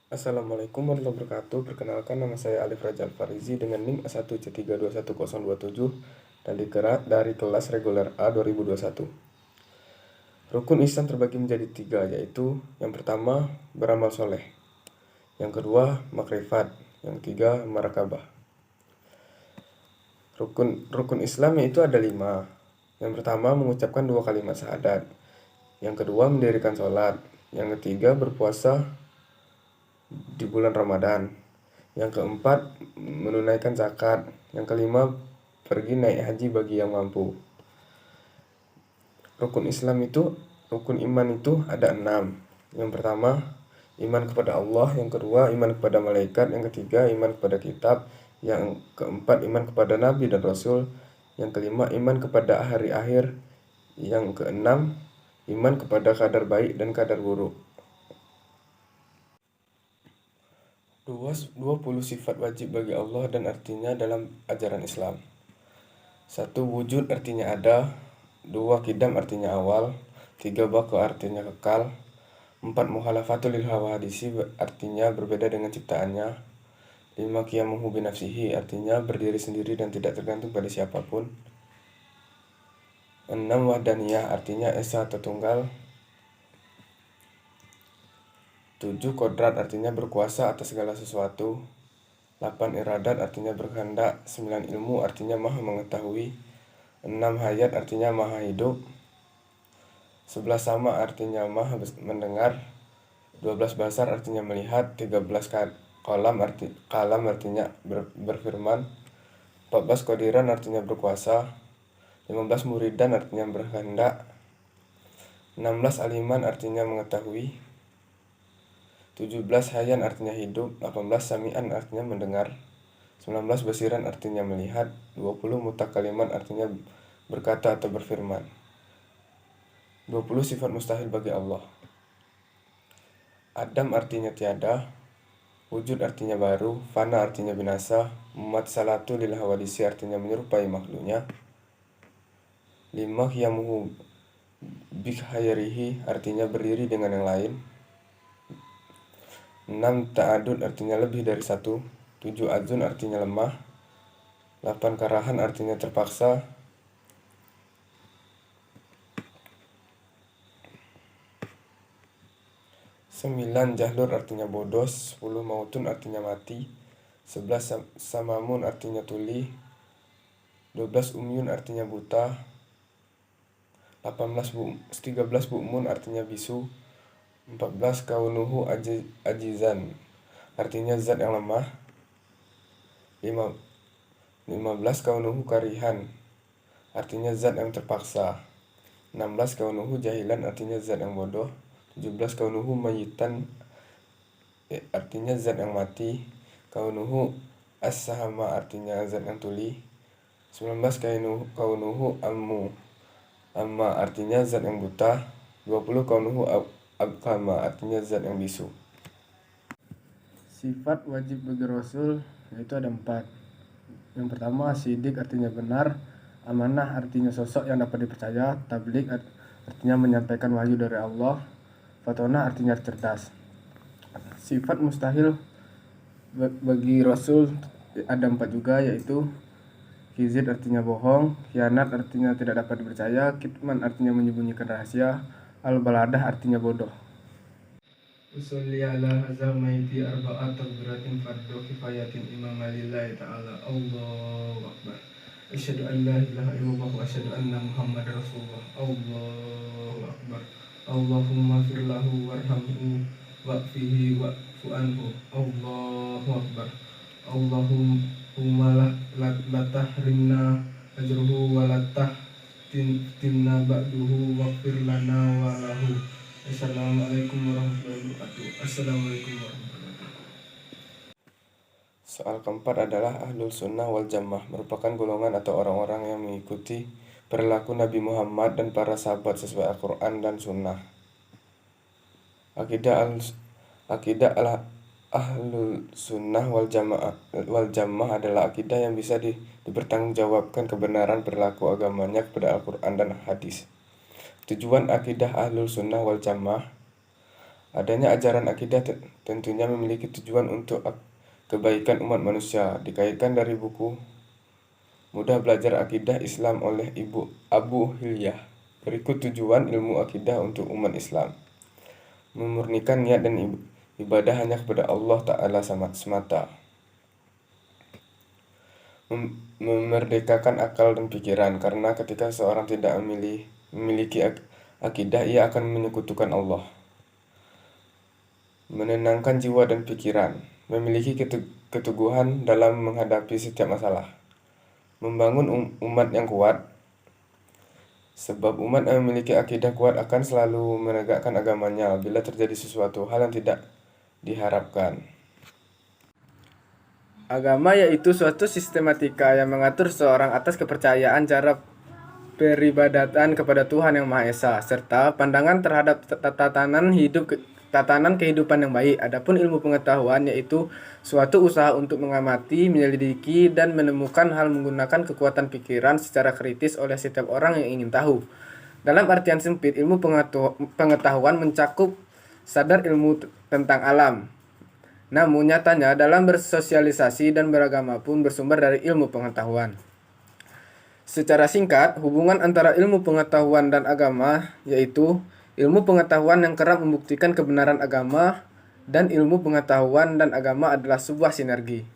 Assalamualaikum warahmatullahi wabarakatuh. Perkenalkan, nama saya Alif Raja Alfarizi dengan NIM A1C321027 dari kelas reguler A 2021. Rukun Islam terbagi menjadi 3, yaitu yang pertama beramal soleh, yang kedua makrifat, yang ketiga marakabah. Rukun Islam itu ada 5. Yang pertama mengucapkan 2 kalimat syahadat, yang kedua mendirikan sholat, yang ketiga berpuasa di bulan Ramadan, yang keempat menunaikan zakat, yang kelima pergi naik haji bagi yang mampu. Rukun iman itu ada 6. Yang pertama iman kepada Allah, yang kedua iman kepada malaikat, yang ketiga iman kepada kitab, yang keempat iman kepada nabi dan rasul, yang kelima iman kepada hari akhir, yang keenam iman kepada kadar baik dan kadar buruk. 20 sifat wajib bagi Allah dan artinya dalam ajaran Islam. 1. Wujud artinya ada. 2. Qidam artinya awal. 3. Baqa artinya kekal. 4. Mukhalafatul lil hawadisi artinya berbeda dengan ciptaannya. 5. Qiyamuhu binafsihi artinya berdiri sendiri dan tidak tergantung pada siapapun. 6. Wahdaniyah artinya esa atau tunggal. 7. Kodrat artinya berkuasa atas segala sesuatu. 8. Iradat artinya berkehendak. 9. Ilmu artinya maha mengetahui. 6. Hayat artinya maha hidup. 11. Sama artinya maha mendengar. 12. Basar artinya melihat. 13. Kalam artinya berfirman. 14. Qadiran artinya berkuasa. 15. Muridan artinya berkehendak. 16. Aliman artinya mengetahui. 17. Hayan artinya hidup. 18. Sami'an artinya mendengar. 19. Basiran artinya melihat. 20. Mutakaliman artinya berkata atau berfirman. 20. Sifat mustahil bagi Allah. Adam artinya tiada. Wujud artinya baru. Fana artinya binasa. Salatu lil hawadisi artinya menyerupai makhluknya. 5. Qiyamuhu bikhayrihi artinya berdiri dengan yang lain. 6. Ta'adud artinya lebih dari 1. 7. Azun artinya lemah. 8. Karahan artinya terpaksa. 9. Jahlur artinya bodoh. 10. Mautun artinya mati. 11. Samamun artinya tuli. 12. Umyun artinya buta. 13. Bu'mun artinya bisu. 14. Kaunuhu ajizan artinya zat yang lemah. 15. Kaunuhu karihan artinya zat yang terpaksa. 16. Kaunuhu jahilan artinya zat yang bodoh. 17. Kaunuhu mayitan artinya zat yang mati. Kaunuhu as-sahama artinya zat yang tuli. 19. Kaunuhu amma artinya zat yang buta. 20. Kaunuhu abkama artinya zat yang bisu. Sifat wajib bagi Rasul yaitu ada 4. Yang pertama sidik artinya benar. Amanah artinya sosok yang dapat dipercaya. Tabligh artinya menyampaikan wahyu dari Allah. Fatona artinya cerdas. Sifat mustahil bagi Rasul ada 4 juga, yaitu kizid artinya bohong. Khianat artinya tidak dapat dipercaya. Kitman artinya menyembunyikan rahasia. Al-baladah artinya bodoh. Usolli ala hazal maiti arba'at takbiratin fardu kifayatin imam lillahi ta'ala. Allahu akbar. Asyhadu an la ilaha illallah wa asyhadu anna muhammadar rasulullah. Allahu akbar. Allahumma firlahu warhamhu wa'fihi wa'fu anhu. Allahu akbar. Allahumma la tahrimna ajruhu wa la tahtimna ba'duhu waghfir lana wa lahu. Assalamualaikum warahmatullahi wabarakatuh. Assalamualaikum warahmatullahi wabarakatuh. Soal keempat adalah Ahlul Sunnah wal Jamaah, merupakan golongan atau orang-orang yang mengikuti perilaku Nabi Muhammad dan para sahabat sesuai Al-Quran dan Sunnah. Akidah Ahlul Sunnah wal Jamaah adalah akidah yang bisa dipertanggungjawabkan kebenaran perilaku agamanya kepada Al-Quran dan hadis. Tujuan akidah Ahlul Sunnah wal Jamaah Adanya ajaran akidah tentunya memiliki tujuan untuk kebaikan umat manusia. Dikaitkan dari buku Mudah Belajar Akidah Islam oleh Ibu Abu Hilyah. Berikut tujuan ilmu akidah untuk umat Islam. Memurnikan niat dan ibadah hanya kepada Allah Ta'ala semata. Memerdekakan akal dan pikiran, karena ketika seorang tidak memiliki akidah, ia akan menyekutukan Allah. Menenangkan jiwa dan pikiran, memiliki keteguhan dalam menghadapi setiap masalah. Membangun umat yang kuat, sebab umat yang memiliki akidah kuat akan selalu menegakkan agamanya bila terjadi sesuatu hal yang tidak diharapkan. Agama yaitu suatu sistematika yang mengatur seorang atas kepercayaan cara peribadatan kepada Tuhan Yang Maha Esa, serta pandangan terhadap tatanan kehidupan yang baik. Adapun ilmu pengetahuan yaitu suatu usaha untuk mengamati, menyelidiki, dan menemukan hal menggunakan kekuatan pikiran secara kritis oleh setiap orang yang ingin tahu. Dalam artian sempit, ilmu pengetahuan mencakup sadar ilmu tentang alam. Namun nyatanya dalam bersosialisasi dan beragama pun bersumber dari ilmu pengetahuan. Secara singkat, hubungan antara ilmu pengetahuan dan agama yaitu ilmu pengetahuan yang kerap membuktikan kebenaran agama, dan ilmu pengetahuan dan agama adalah sebuah sinergi.